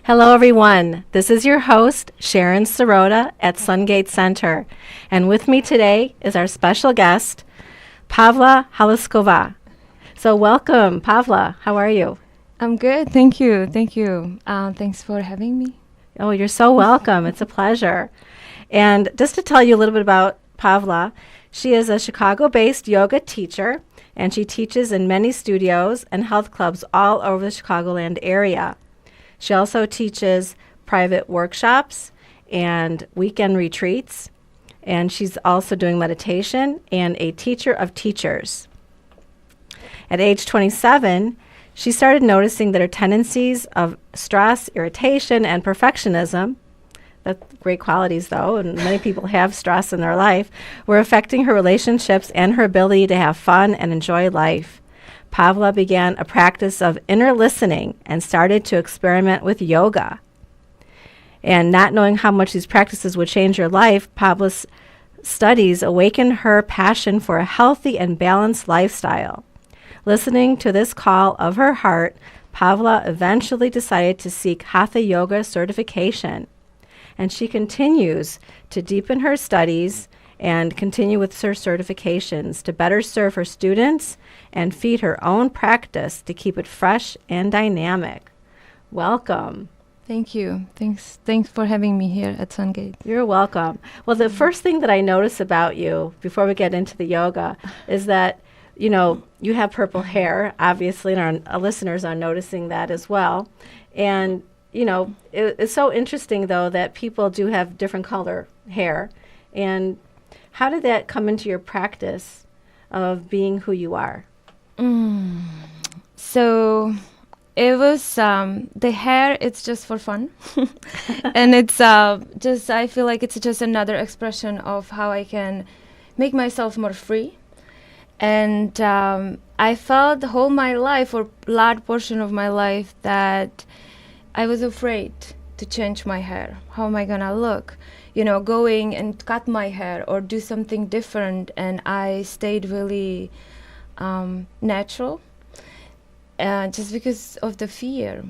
Hello, everyone. This is your host, Sharon Sirota at Sungate Center. And with me today is our special guest, Pavla Haluskova. So welcome, Pavla. How are you? I'm good. Thank you. Thank you. Thanks for having me. Oh, you're so welcome. It's a pleasure. And just to tell you a little bit about Pavla, she is a Chicago-based yoga teacher, and she teaches in many studios and health clubs all over the Chicagoland area. She also teaches private workshops and weekend retreats, and she's also doing meditation and a teacher of teachers. At age 27, she started noticing that her tendencies of stress, irritation, and perfectionism, that's great qualities though, and many people have stress in their life, were affecting her relationships and her ability to have fun and enjoy life. Pavla began a practice of inner listening and started to experiment with yoga. And not knowing how much these practices would change her life, Pavla's studies awakened her passion for a healthy and balanced lifestyle. Listening to this call of her heart, Pavla eventually decided to seek Hatha Yoga certification. And she continues to deepen her studies and continue with her certifications to better serve her students and feed her own practice to keep it fresh and dynamic. Welcome. Thank you. Thanks for having me here at Sungate. You're welcome. Well, the first thing that I notice about you before we get into the yoga is that, you know, you have purple hair, obviously, and our listeners are noticing that as well. And, you know, it's so interesting, though, that people do have different color hair. And how did that come into your practice of being who you are? So it was the hair. It's just for fun, and it's just I feel like it's just another expression of how I can make myself more free. And I felt the whole my life, or large portion of my life, that I was afraid to change my hair. How am I gonna look? You know, going and cut my hair or do something different, and I stayed really natural, just because of the fear.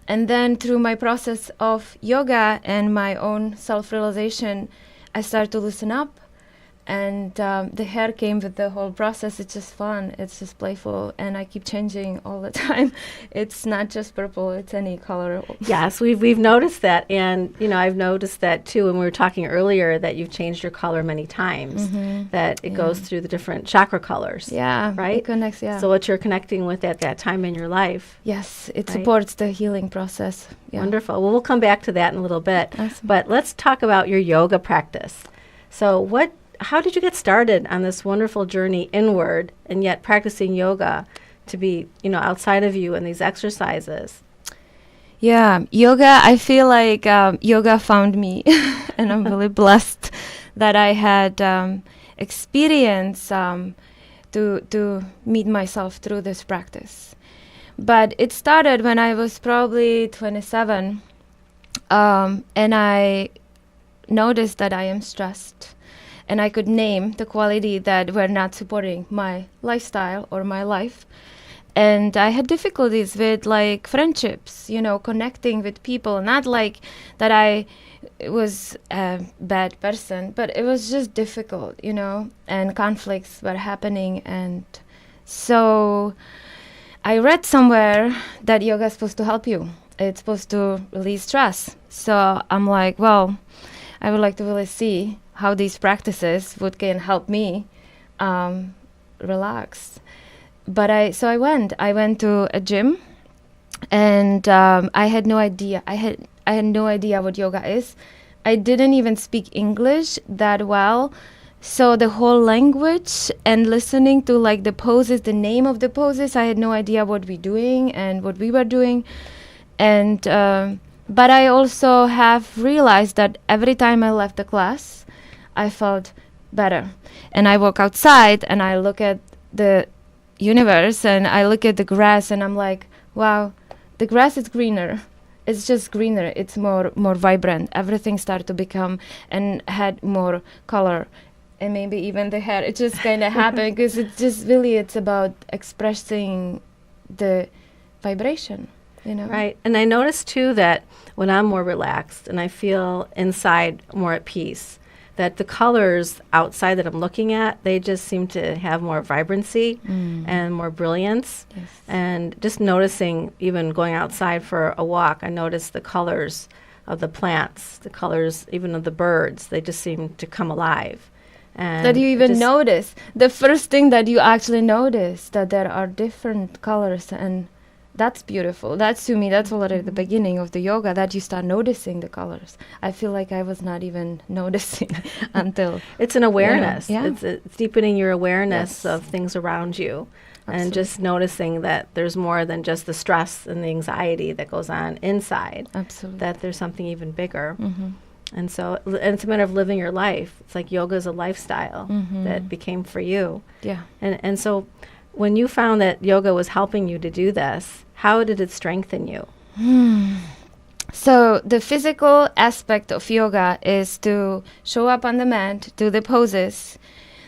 And then through my process of yoga and my own self-realization, I started to loosen up, and the hair came with the whole process. It's just fun, it's just playful, and I keep changing all the time. It's not just purple, it's any color. Yes, we've noticed that, and you know, I've noticed that too when we were talking earlier, that you've changed your color many times, that it goes through the different chakra colors. Yeah, right? It connects, yeah. So what you're connecting with at that time in your life. Yes, it right? supports the healing process. Yeah. Wonderful. Well, we'll come back to that in a little bit. Awesome. But let's talk about your yoga practice. So how did you get started on this wonderful journey inward and yet practicing yoga to be, you know, outside of you and these exercises? Yeah, yoga, I feel like yoga found me, and I'm really blessed that I had experience to meet myself through this practice. But it started when I was probably 27, and I noticed that I am stressed. And I could name the quality that were not supporting my lifestyle or my life. And I had difficulties with like friendships, you know, connecting with people. Not like that I was a bad person, but it was just difficult, you know, and conflicts were happening. And so I read somewhere that yoga is supposed to help you. It's supposed to release stress. So I'm like, well, I would like to really see how these practices can help me relax. But I went to a gym, and I had no idea. I had no idea what yoga is. I didn't even speak English that well, so the whole language and listening to like the poses, the name of the poses, I had no idea what we doing and what we were doing, and but I also have realized that every time I left the class, I felt better. And I walk outside and I look at the universe and I look at the grass and I'm like, wow, the grass is greener. It's just greener. It's more vibrant. Everything started to become and had more color. And maybe even the hair. It just kind of happened because it's just really, it's about expressing the vibration. Right. And I noticed too that when I'm more relaxed and I feel inside more at peace, that the colors outside that I'm looking at, they just seem to have more vibrancy and more brilliance. Yes. And just noticing, even going outside for a walk, I notice the colors of the plants, the colors even of the birds, they just seem to come alive. And that you even notice. The first thing that you actually notice, that there are different colors, and that's beautiful. That's, to me, that's already the beginning of the yoga, that you start noticing the colors. I feel like I was not even noticing until... It's an awareness. Yeah. It's deepening your awareness of things around you. Absolutely. And just noticing that there's more than just the stress and the anxiety that goes on inside. Absolutely. That there's something even bigger. And so and it's a matter of living your life. It's like yoga is a lifestyle that became for you. Yeah. And so when you found that yoga was helping you to do this, how did it strengthen you? So the physical aspect of yoga is to show up on the mat, do the poses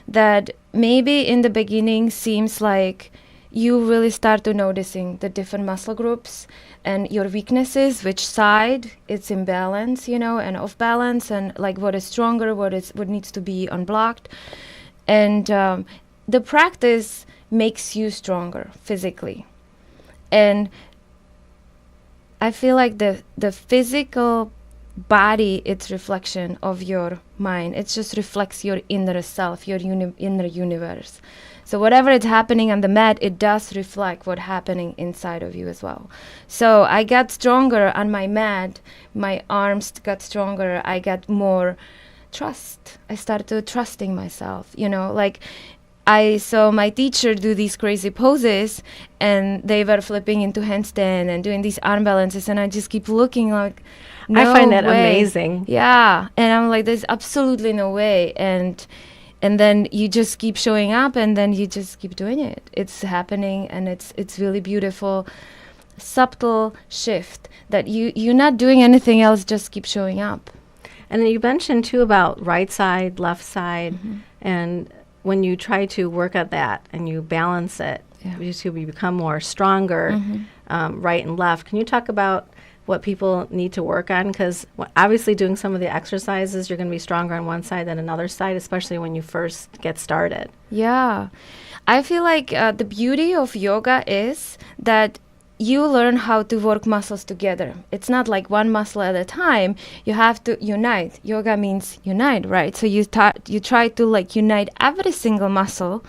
that maybe in the beginning seems like you really start to noticing the different muscle groups and your weaknesses, which side it's in balance, and off balance, and like what is stronger, what needs to be unblocked. And the practice makes you stronger physically. And I feel like the physical body, it's reflection of your mind. It just reflects your inner self, your inner universe. So whatever is happening on the mat, it does reflect what's happening inside of you as well. So I got stronger on my mat. My arms got stronger. I got more trust. I started trusting myself, like I saw my teacher do these crazy poses, and they were flipping into handstand and doing these arm balances, and I just keep looking like, no I find that way. amazing. Yeah, and I'm like, there's absolutely no way. And then you just keep showing up, and then you just keep doing it. It's happening, and it's really beautiful, subtle shift that you're not doing anything else, just keep showing up. And you mentioned too about right side, left side, and when you try to work at that and you balance it, you become more stronger, right and left. Can you talk about what people need to work on? Because obviously doing some of the exercises, you're going to be stronger on one side than another side, especially when you first get started. Yeah. I feel like the beauty of yoga is that you learn how to work muscles together. It's not like one muscle at a time. You have to unite. Yoga means unite, right? So you try to like unite every single muscle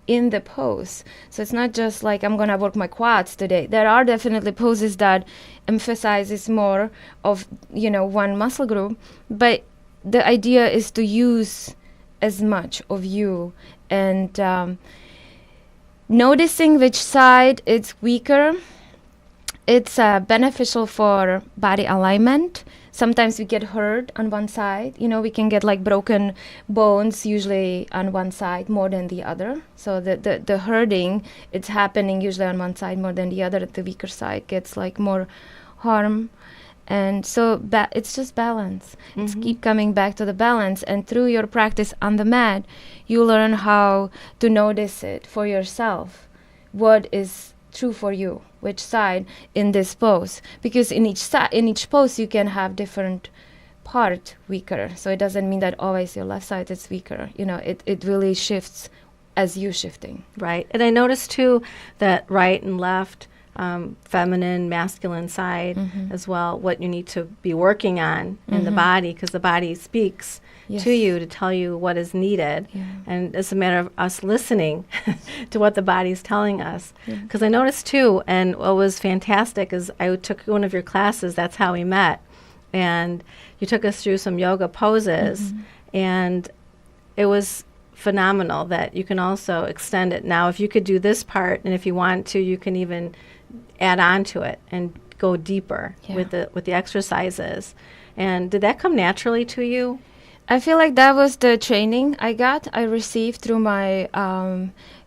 in the pose. So it's not just like I'm gonna work my quads today. There are definitely poses that emphasizes more of one muscle group, but the idea is to use as much of you, and noticing which side it's weaker. It's beneficial for body alignment. Sometimes we get hurt on one side. We can get like broken bones usually on one side more than the other. So the hurting, it's happening usually on one side more than the other. The weaker side gets like more harm. And so it's just balance. It's keep coming back to the balance. And through your practice on the mat, you learn how to notice it for yourself. What is true for you, which side in this pose, because in each pose you can have different part weaker, so it doesn't mean that always your left side is weaker. It really shifts as you shifting. Right. And I noticed too that right and left, feminine, masculine side as well, what you need to be working on in the body, because the body speaks to you to tell you what is needed. And it's a matter of us listening to what the body's telling us. Because I noticed too, and what was fantastic is I took one of your classes, that's how we met, and you took us through some yoga poses, and it was phenomenal that you can also extend it. Now, if you could do this part, and if you want to, you can even add on to it and go deeper with the exercises. And did that come naturally to you? I feel like that was the training I received through my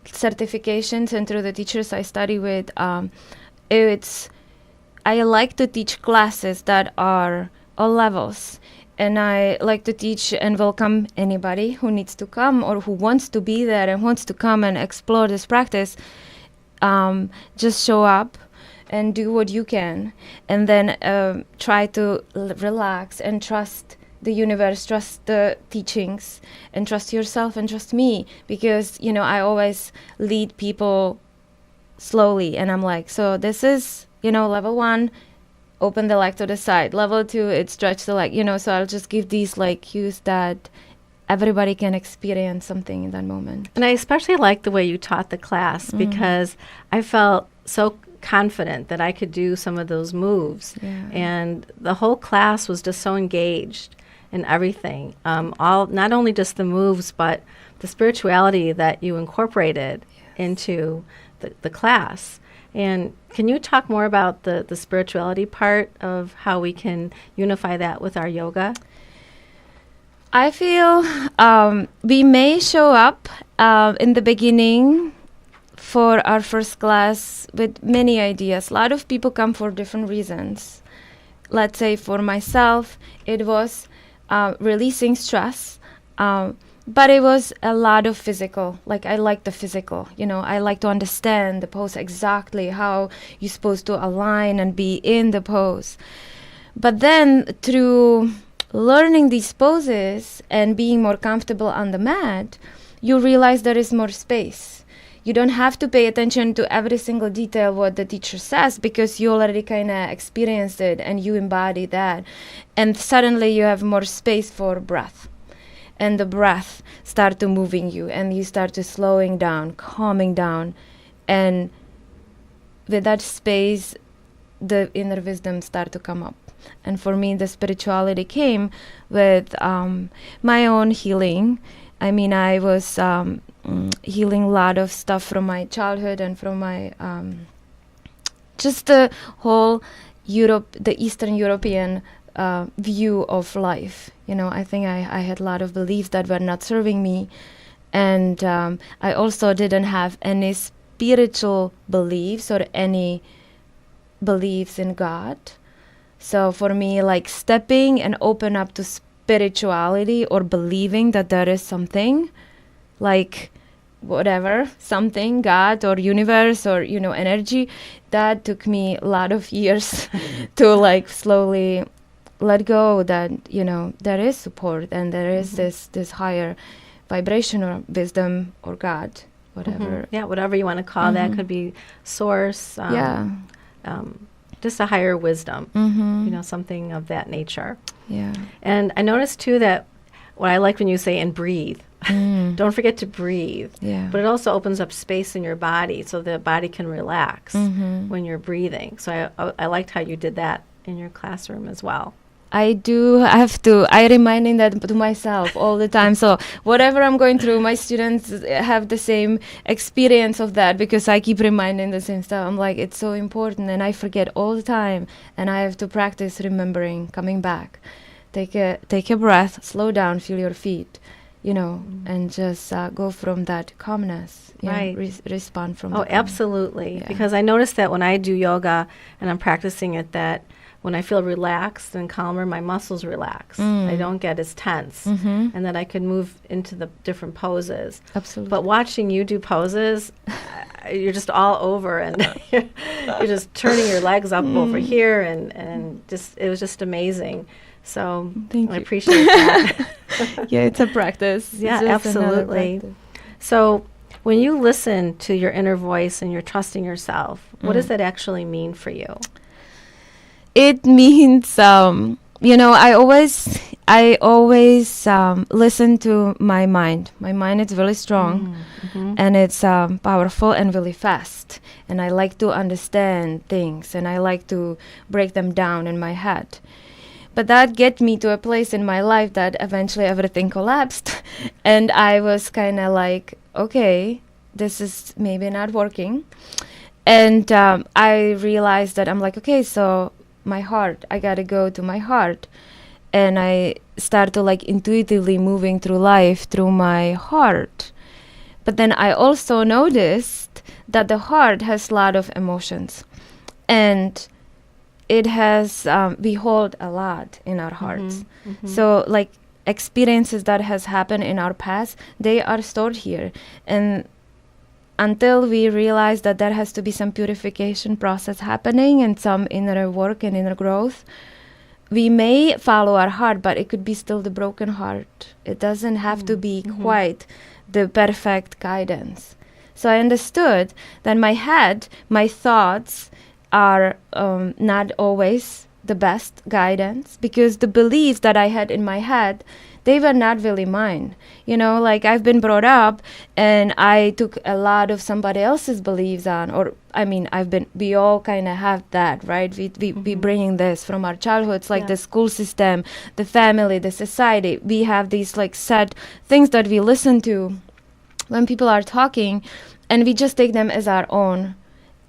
certifications and through the teachers I study with. I like to teach classes that are all levels. And I like to teach and welcome anybody who needs to come or who wants to be there and wants to come and explore this practice. Just show up and do what you can, and then try to relax and trust the universe, trust the teachings, and trust yourself and trust me, because I always lead people slowly, and I'm like, so this is level 1, open the leg to the side, level 2, it stretch the leg, so I'll just give these like cues that everybody can experience something in that moment. And I especially like the way you taught the class, because I felt so confident that I could do some of those moves. And the whole class was just so engaged in everything. Not only just the moves, but the spirituality that you incorporated into the class. And can you talk more about the spirituality part of how we can unify that with our yoga? I feel we may show up in the beginning for our first class with many ideas. A lot of people come for different reasons. Let's say for myself, it was releasing stress, but it was a lot of physical. Like, I like the physical, I like to understand the pose exactly, how you're supposed to align and be in the pose. But then through learning these poses and being more comfortable on the mat, you realize there is more space. You don't have to pay attention to every single detail what the teacher says, because you already kind of experienced it and you embody that. And suddenly you have more space for breath. And the breath start to moving you, and you start to slowing down, calming down. And with that space, the inner wisdom start to come up. And for me, the spirituality came with my own healing. I mean, I was healing a lot of stuff from my childhood and from my just the whole the Eastern European view of life. I think I had a lot of beliefs that were not serving me. And I also didn't have any spiritual beliefs or any beliefs in God. So for me, like, stepping and open up to spirituality or believing that there is something, like whatever, something, God or universe or, energy, that took me a lot of years to like slowly let go that, there is support and there is this higher vibration or wisdom or God, whatever. Yeah, whatever you want to call that. Could be source. Just a higher wisdom, something of that nature. Yeah. And I noticed too that what I like when you say and breathe. Don't forget to breathe. Yeah. But it also opens up space in your body so the body can relax when you're breathing. So I liked how you did that in your classroom as well. I do have to. I reminding that to myself all the time. So whatever I'm going through, my students have the same experience of that, because I keep reminding the same stuff. I'm like, it's so important, and I forget all the time, and I have to practice remembering, coming back. Take a breath, slow down, feel your feet, and just go from that calmness. Right. Respond from. Oh, absolutely. Yeah. Because I notice that when I do yoga and I'm practicing it, that when I feel relaxed and calmer, my muscles relax. I don't get as tense, and that I can move into the different poses. Absolutely. But watching you do poses, you're just all over, and you're just turning your legs up over here, and just it was just amazing. So Thank I you. appreciate that. Yeah, it's a practice. Yeah, absolutely. So when you listen to your inner voice and you're trusting yourself, what does that actually mean for you? It means, I always listen to my mind. My mind is really strong, and it's powerful and really fast. And I like to understand things, and I like to break them down in my head. But that get me to a place in my life that eventually everything collapsed. And I was kind of like, okay, this is maybe not working. And I realized that I'm like, okay, so my heart, I gotta go to my heart. And I start to like intuitively moving through life through my heart. But then I also noticed that the heart has a lot of emotions. And it has, we hold a lot in our hearts. So like experiences that has happened in our past, they are stored here. And until we realize that there has to be some purification process happening and some inner work and inner growth, we may follow our heart, but it could be still the broken heart. It doesn't have to be quite the perfect guidance. So I understood that my head, my thoughts are not always the best guidance, because the beliefs that I had in my head, they were not really mine. You know, like I've been brought up and I took a lot of somebody else's beliefs on, or I mean, we all kind of have that, right? We bringing this from our childhoods, like the school system, the family, the society. We have these like set things that we listen to when people are talking, and we just take them as our own,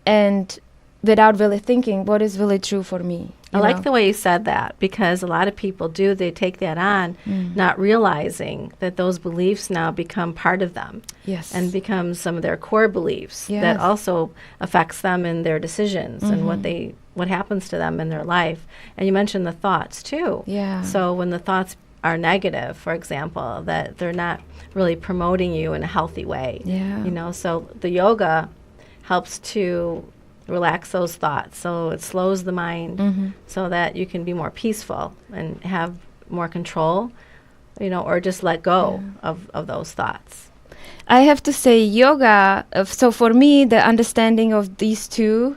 and without really thinking what is really true for me. I like the way you said that, because a lot of people they take that on, not realizing that those beliefs now become part of them. Yes. And become some of their core beliefs that also affects them in their decisions and what happens to them in their life. And you mentioned the thoughts too. Yeah. So when the thoughts are negative, for example, that they're not really promoting you in a healthy way. Yeah. You know, so the yoga helps to relax those thoughts, so it slows the mind so that you can be more peaceful and have more control, you know, or just let go of those thoughts. I have to say yoga, so for me the understanding of these two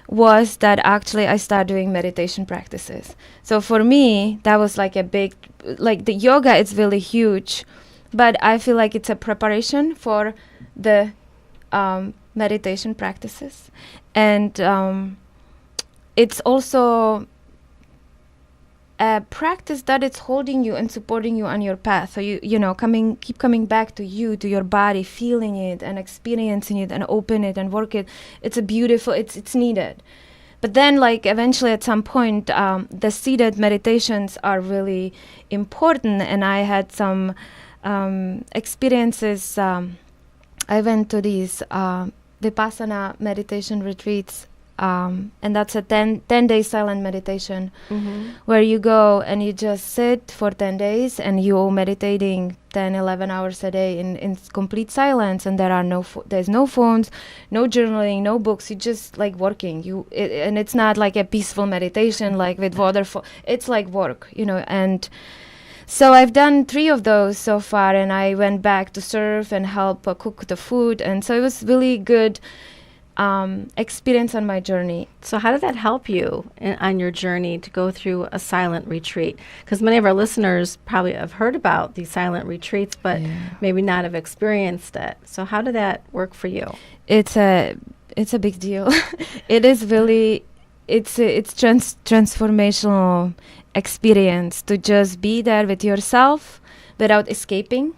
was that actually I started doing meditation practices. So for me that was like a big, like the yoga is really huge, but I feel like it's a preparation for the meditation practices. And it's also a practice that it's holding you and supporting you on your path. So you know, keep coming back to you, to your body, feeling it and experiencing it and open it and work it. It's a beautiful, it's needed. But then like eventually at some point, the seated meditations are really important. And I had some experiences. I went to these Vipassana meditation retreats, and that's a 10-day silent meditation where you go and you just sit for 10 days and you're meditating 10-11 hours a day in complete silence, and there are there's no phones, no journaling, no books. You just like working. And it's not like a peaceful meditation like with waterfall. It's like work, you know. And so I've done 3 of those so far, and I went back to serve and help cook the food. And so it was really good experience on my journey. So how did that help you on your journey to go through a silent retreat? Because many of our listeners probably have heard about these silent retreats, but maybe not have experienced it. So how did that work for you? It's a big deal. It is really, it's transformational experience to just be there with yourself without escaping.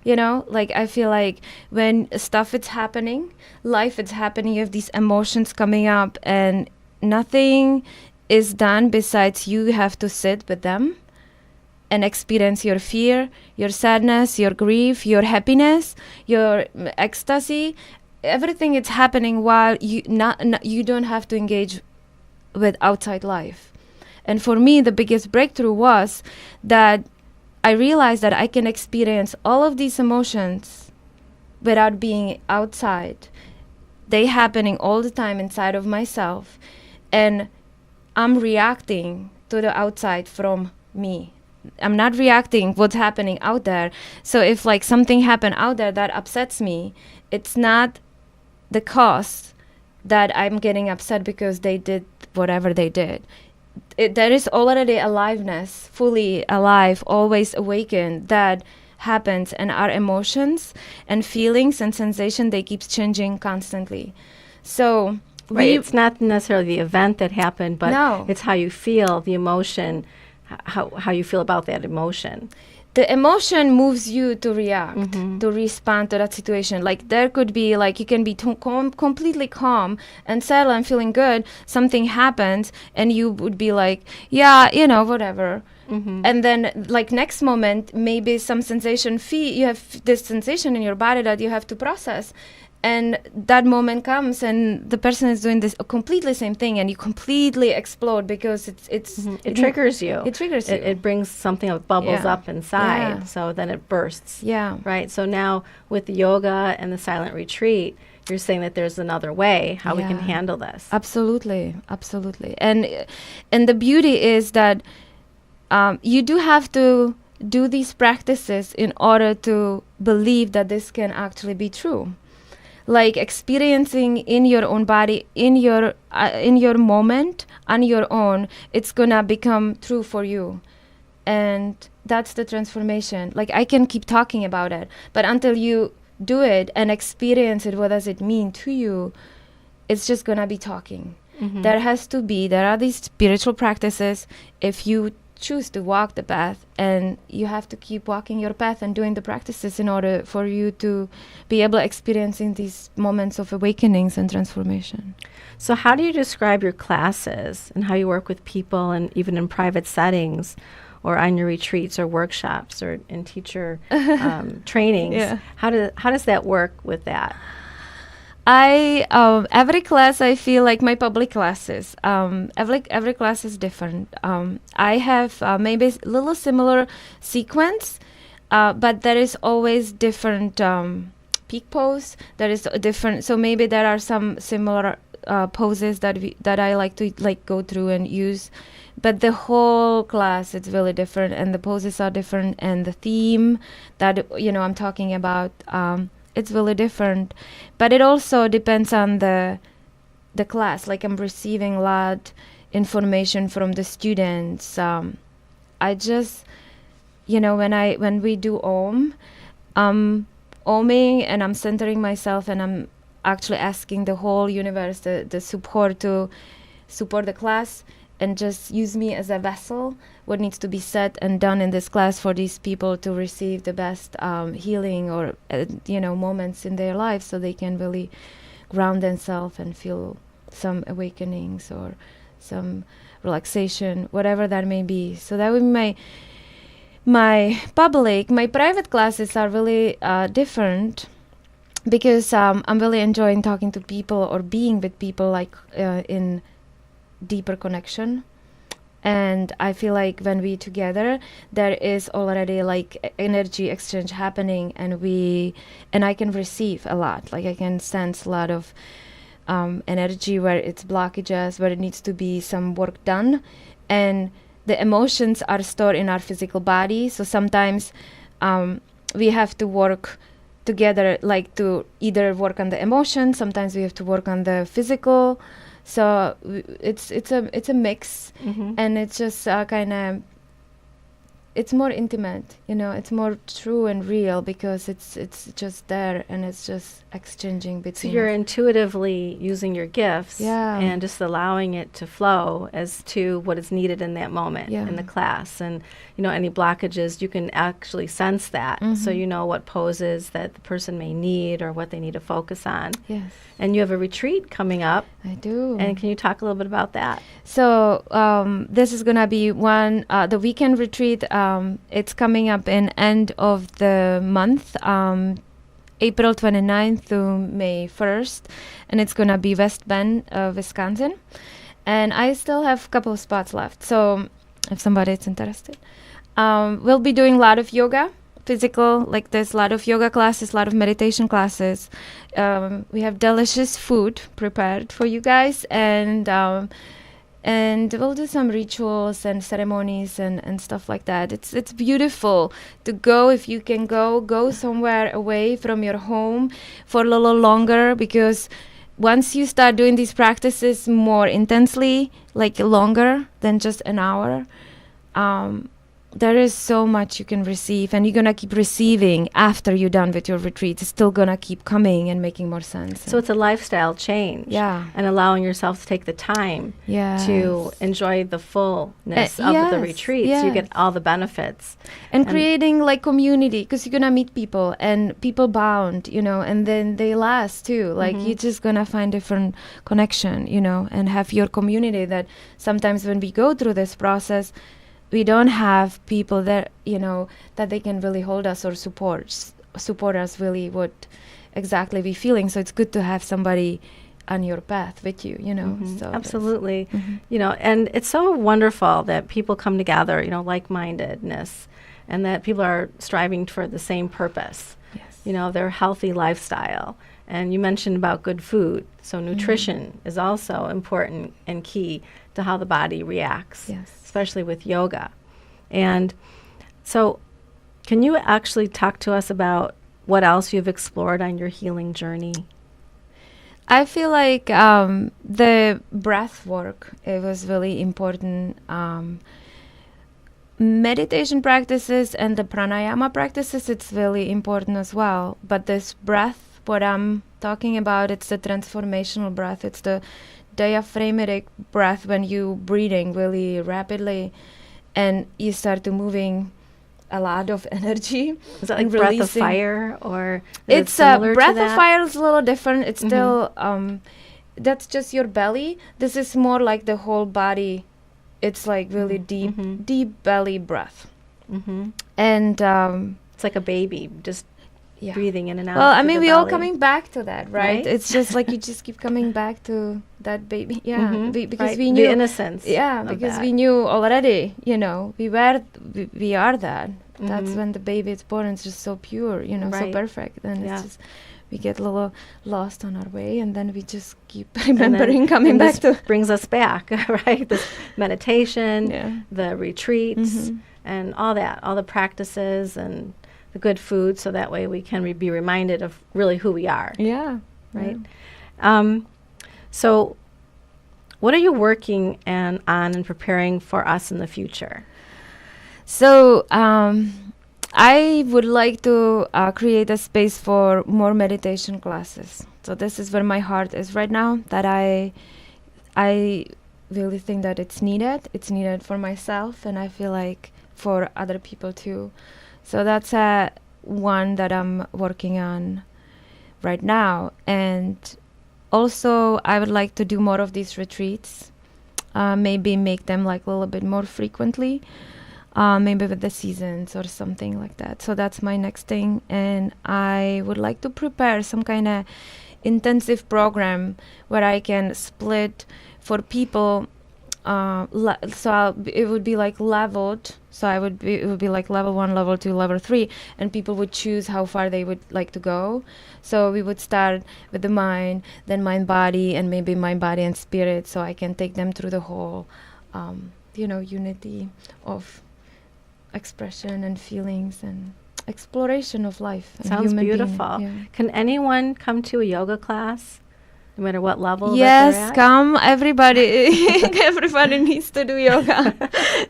You know, like I feel like when stuff is happening, life is happening, you have these emotions coming up and nothing is done besides you have to sit with them and experience your fear, your sadness, your grief, your happiness, your ecstasy. Everything is happening while you don't have to engage with outside life. And for me, the biggest breakthrough was that I realized that I can experience all of these emotions without being outside. They happening all the time inside of myself. And I'm reacting to the outside from me. I'm not reacting what's happening out there. So if like something happened out there that upsets me, it's not the cause that I'm getting upset because they did whatever they did. There is already aliveness, fully alive, always awakened, that happens, and our emotions and feelings and sensation, they keep changing constantly. So it's not necessarily the event that happened, but it's how you feel, the emotion, how you feel about that emotion. The emotion moves you to react, to respond to that situation. Like there could be like, you can be completely calm and settled and feeling good. Something happens and you would be like, yeah, you know, whatever. And then like next moment, maybe some sensation, you have this sensation in your body that you have to process. And that moment comes and the person is doing this completely same thing and you completely explode because it triggers you. It triggers you. It brings something that bubbles up inside, so then it bursts. Yeah. Right. So now with the yoga and the silent retreat, you're saying that there's another way how we can Yeah. handle this. Absolutely, absolutely. And the beauty is that you do have to do these practices in order to believe that this can actually be true. Like experiencing in your own body, in your moment, on your own, it's gonna become true for you. And that's the transformation. Like I can keep talking about it, but until you do it and experience it, what does it mean to you? It's just gonna be talking. There are these spiritual practices. If you choose to walk the path, and you have to keep walking your path and doing the practices in order for you to be able to experiencing these moments of awakenings and transformation. So how do you describe your classes and how you work with people, and even in private settings or on your retreats or workshops or in teacher trainings? Yeah. How does that work with that? Every class, I feel like my public classes, every class is different. I have maybe a little similar sequence, but there is always different peak pose. There is a different, so maybe there are some similar poses that I like to go through and use, but the whole class is really different, and the poses are different, and the theme that I'm talking about, it's really different. But it also depends on the class. Like I'm receiving a lot information from the students. I just, when we do Om, oming, and I'm centering myself, and I'm actually asking the whole universe, the support to support the class, and just use me as a vessel, what needs to be said and done in this class for these people to receive the best healing or moments in their lives, so they can really ground themselves and feel some awakenings or some relaxation, whatever that may be. So that would be my private classes are really different, because I'm really enjoying talking to people or being with people, like in deeper connection. And I feel like when we together, there is already like energy exchange happening, and I can receive a lot. Like I can sense a lot of energy where it's blockages, where it needs to be some work done, and the emotions are stored in our physical body. So sometimes we have to work together, like to either work on the emotion. Sometimes we have to work on the physical. So it's a mix, and it's just kind of, it's more intimate, it's more true and real, because it's just there, and it's just exchanging between. So you're intuitively using your gifts, Yeah. and just allowing it to flow as to what is needed in that moment in the class. And any blockages, you can actually sense that, so you know what poses that the person may need or what they need to focus on. Yes. And you have a retreat coming up. I do. And can you talk a little bit about that? So this is gonna be the weekend retreat. It's coming up in end of the month, April 29th to May 1st, and it's gonna be West Bend, Wisconsin. And I still have a couple of spots left, so if somebody is interested. We'll be doing a lot of yoga, physical, like there's a lot of yoga classes, a lot of meditation classes. We have delicious food prepared for you guys, and we'll do some rituals and ceremonies and stuff like that. It's beautiful to go, if you can go somewhere away from your home for a little longer, because once you start doing these practices more intensely, like longer than just an hour, there is so much you can receive, and you're going to keep receiving after you're done with your retreat. It's still going to keep coming and making more sense. So it's a lifestyle change. Yeah. And allowing yourself to take the time to enjoy the fullness of the retreat. So you get all the benefits. And creating like community, because you're going to meet people, and people bound, and then they last too. Like you're just going to find different connection, and have your community that sometimes when we go through this process, we don't have people that, that they can really hold us or support us really what exactly we're feeling. So it's good to have somebody on your path with you, So absolutely. And it's so wonderful that people come together, like-mindedness, and that people are striving for the same purpose, Yes. Their healthy lifestyle. And you mentioned about good food. So nutrition is also important and key to how the body reacts, especially with yoga. And so can you actually talk to us about what else you've explored on your healing journey? I feel like the breath work, it was really important. Meditation practices and the pranayama practices, it's really important as well. But this breath, what I'm talking about, it's the transformational breath. It's the diaphragmatic breath when you breathing really rapidly and you start to moving a lot of energy. Is that like breath of fire, or it's breath of fire is a little different. It's still that's just your belly. This is more like the whole body. It's like really deep belly breath. And it's like a baby just breathing in and out. Well, I mean, we're all coming back to that, right? It's just like you just keep coming back to that baby. Because we knew the innocence. Because we knew already, you know, we are that. That's when the baby is born. It's just so pure, you know, so perfect. And it's just, we get a little lost on our way, and then we just keep remembering coming back to. Brings us back, right? This meditation, the retreats, and all that, all the practices and the good food, so that way we can be reminded of really who we are. Right? So what are you working on and preparing for us in the future? So I would like to create a space for more meditation classes. So this is where my heart is right now, that I really think that it's needed. It's needed for myself, and I feel like for other people too. So that's one that I'm working on right now. And also I would like to do more of these retreats, maybe make them like a little bit more frequently, maybe with the seasons or something like that. So that's my next thing. And I would like to prepare some kind of intensive program where I can split for people. It would be like leveled. So it would be like level 1, level 2, level 3, and people would choose how far they would like to go. So we would start with the mind, then mind body, and maybe mind body and spirit. So I can take them through the whole, unity of expression and feelings and exploration of life. Sounds beautiful. Can anyone come to a yoga class? No matter what level yes, that they're at? Come. Everybody needs to do yoga.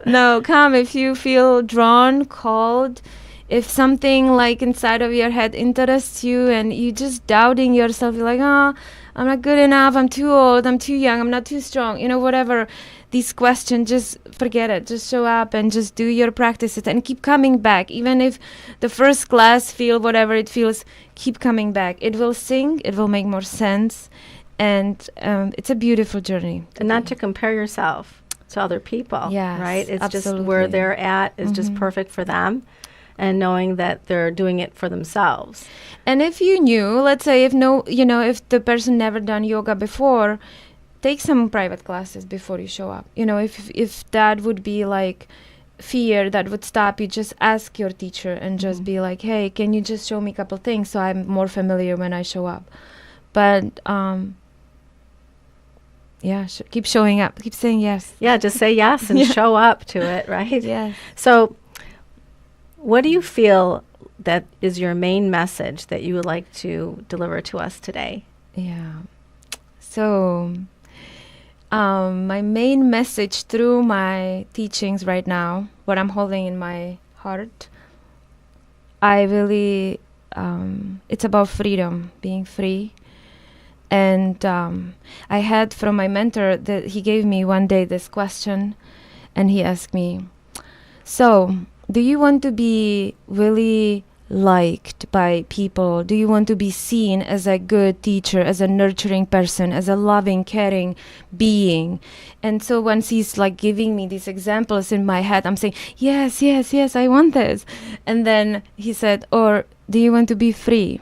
No, come if you feel drawn, called. If something like inside of your head interests you and you just doubting yourself, you're like, I'm not good enough, I'm too old, I'm too young, I'm not too strong, whatever. These questions, just forget it. Just show up and just do your practices and keep coming back. Even if the first class feel whatever it feels, keep coming back. It will sink, it will make more sense. And it's a beautiful journey. And not to compare yourself to other people, right? It's absolutely. Just where they're at is just perfect for them, and knowing that they're doing it for themselves. And if you knew, let's say if the person never done yoga before, take some private classes before you show up. If that would be like fear that would stop you, just ask your teacher and just be like, hey, can you just show me a couple things so I'm more familiar when I show up? But keep showing up. Keep saying yes. Yeah, just say yes and show up to it, right? Yes. So what do you feel that is your main message that you would like to deliver to us today? Yeah. So my main message through my teachings right now, what I'm holding in my heart, I really, it's about freedom, being free. And I had from my mentor that he gave me one day this question, and he asked me, so do you want to be really liked by people? Do you want to be seen as a good teacher, as a nurturing person, as a loving, caring being? And so once he's like giving me these examples in my head, I'm saying, yes, I want this. And then he said, or do you want to be free?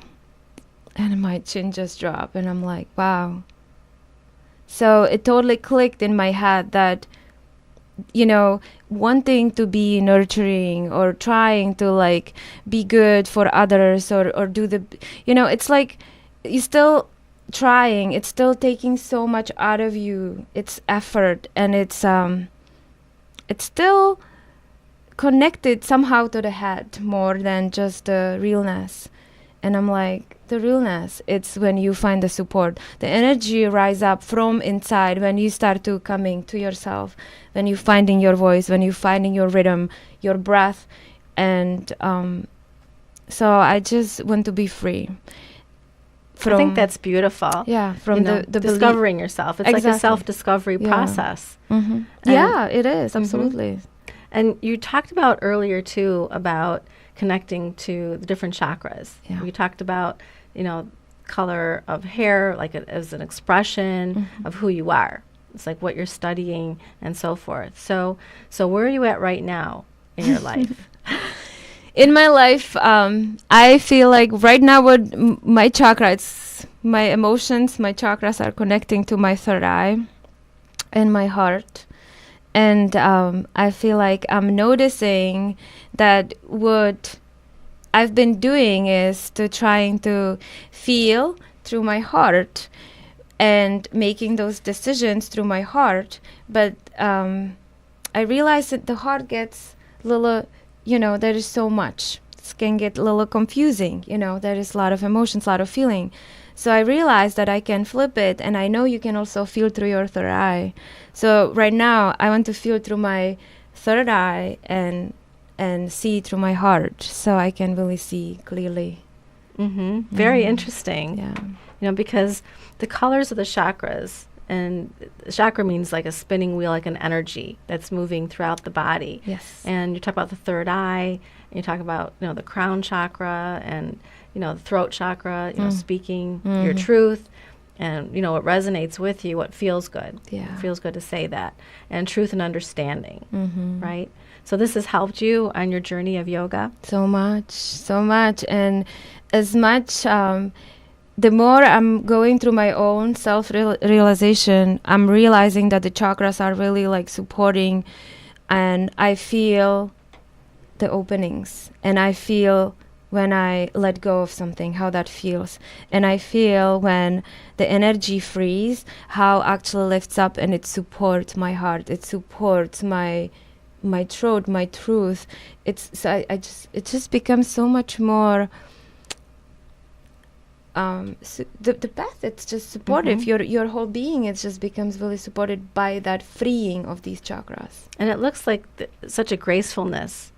And my chin just dropped, and I'm like, wow. So it totally clicked in my head that, wanting to be nurturing or trying to like be good for others or do the, it's like you're still trying. It's still taking so much out of you. It's effort, and it's still connected somehow to the head more than just the realness. And I'm like, the realness, it's when you find the support. The energy rise up from inside when you start to coming to yourself, when you finding your voice, when you finding your rhythm, your breath. And so I just want to be free. I think that's beautiful. Yeah, from the discovering yourself. It's like a self-discovery process. Mm-hmm. Yeah, it is, absolutely. And you talked about earlier, too, about connecting to the different chakras. Yeah. You talked about, color of hair, like as an expression of who you are. It's like what you're studying and so forth. So where are you at right now in your life? In my life, I feel like right now what my chakras, my emotions, my chakras are connecting to my third eye and my heart. And I feel like I'm noticing that what I've been doing is to trying to feel through my heart and making those decisions through my heart. But I realize that the heart gets a little, there is so much. It can get a little confusing. There is a lot of emotions, a lot of feeling. So I realized that I can flip it, and I know you can also feel through your third eye. So right now, I want to feel through my third eye and see through my heart, so I can really see clearly. Very interesting. Yeah. Because the colors of the chakras, and chakra means like a spinning wheel, like an energy that's moving throughout the body. Yes. And you talk about the third eye, and you talk about the crown chakra and the throat chakra, speaking your truth, and what resonates with you, what feels good. Yeah. It feels good to say that, and truth and understanding, right? So this has helped you on your journey of yoga. So much, and as much. The more I'm going through my own self-realization, I'm realizing that the chakras are really like supporting, and I feel the openings, and I feel when I let go of something, how that feels. And I feel when the energy frees, how actually lifts up, and it supports my heart. It supports my throat, my truth. It just becomes so much more. The path, it's just supportive. Your whole being, it just becomes really supported by that freeing of these chakras. And it looks like such a gracefulness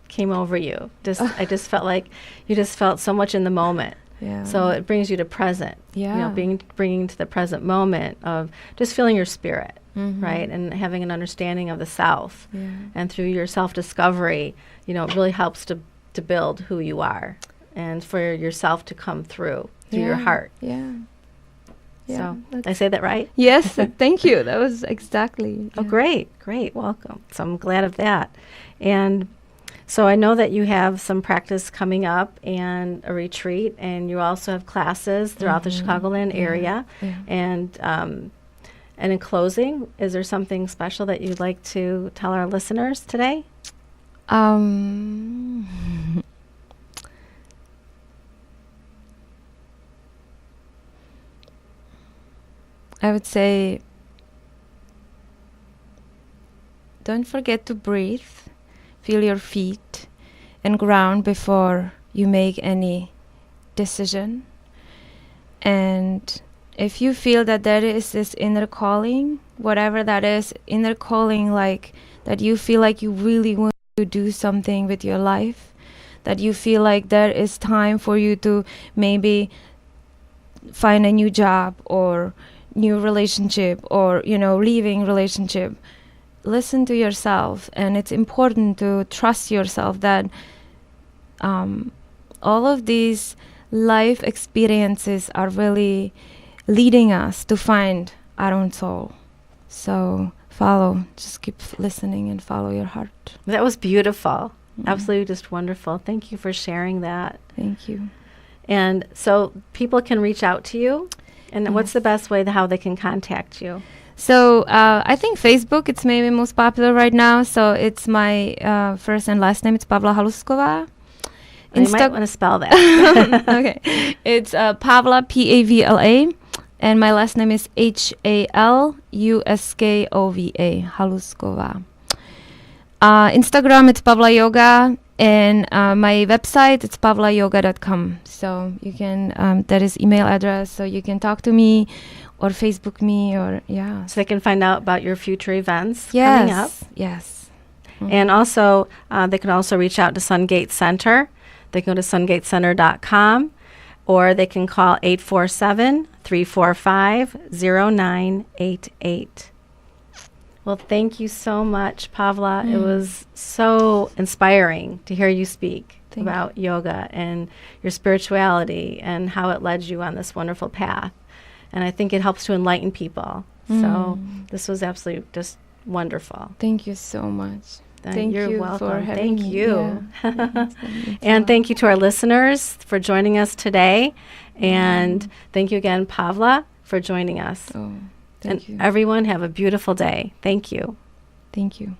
came over you. I just felt like you just felt so much in the moment. Yeah. So it brings you to present. Yeah. Bringing to the present moment of just feeling your spirit, right, and having an understanding of the self. Yeah. And through your self-discovery, it really helps to build who you are, and for yourself to come through your heart. Yeah. So, did I say that right? Yes, thank you. That was exactly. Oh, great. Welcome. So I'm glad of that. And so I know that you have some practice coming up and a retreat, and you also have classes throughout the Chicagoland area. Yeah. And in closing, is there something special that you'd like to tell our listeners today? I would say, don't forget to breathe, feel your feet, and ground before you make any decision. And if you feel that there is this inner calling, whatever that is, inner calling, like that you feel like you really want to do something with your life, that you feel like there is time for you to maybe find a new job or new relationship, or leaving relationship, listen to yourself. And it's important to trust yourself that all of these life experiences are really leading us to find our own soul. So just keep listening and follow your heart. That was beautiful. Absolutely just wonderful. Thank you for sharing that. Thank you. And so people can reach out to you. And what's the best way how they can contact you? So I think Facebook, it's maybe most popular right now. So it's my first and last name. It's Pavla Haluskova. You might want to spell that. Okay. It's Pavla, Pavla. And my last name is Haluskova, Haluskova. Instagram, it's Pavla Yoga. And my website, it's pavlayoga.com. So you can, that is email address, so you can talk to me or Facebook me or, yeah. So they can find out about your future events coming up. Yes. Mm-hmm. And also, they can also reach out to Sungate Center. They can go to sungatecenter.com, or they can call 847-345-0988. Well, thank you so much, Pavla. It was so inspiring to hear you speak about yoga and your spirituality and how it led you on this wonderful path. And I think it helps to enlighten people. So this was absolutely just wonderful. Thank you so much. You're welcome. For having thank me. you. Yeah. And thank you to our listeners for joining us today. And thank you again, Pavla, for joining us. Oh, thank you. Everyone have a beautiful day. Thank you. Thank you.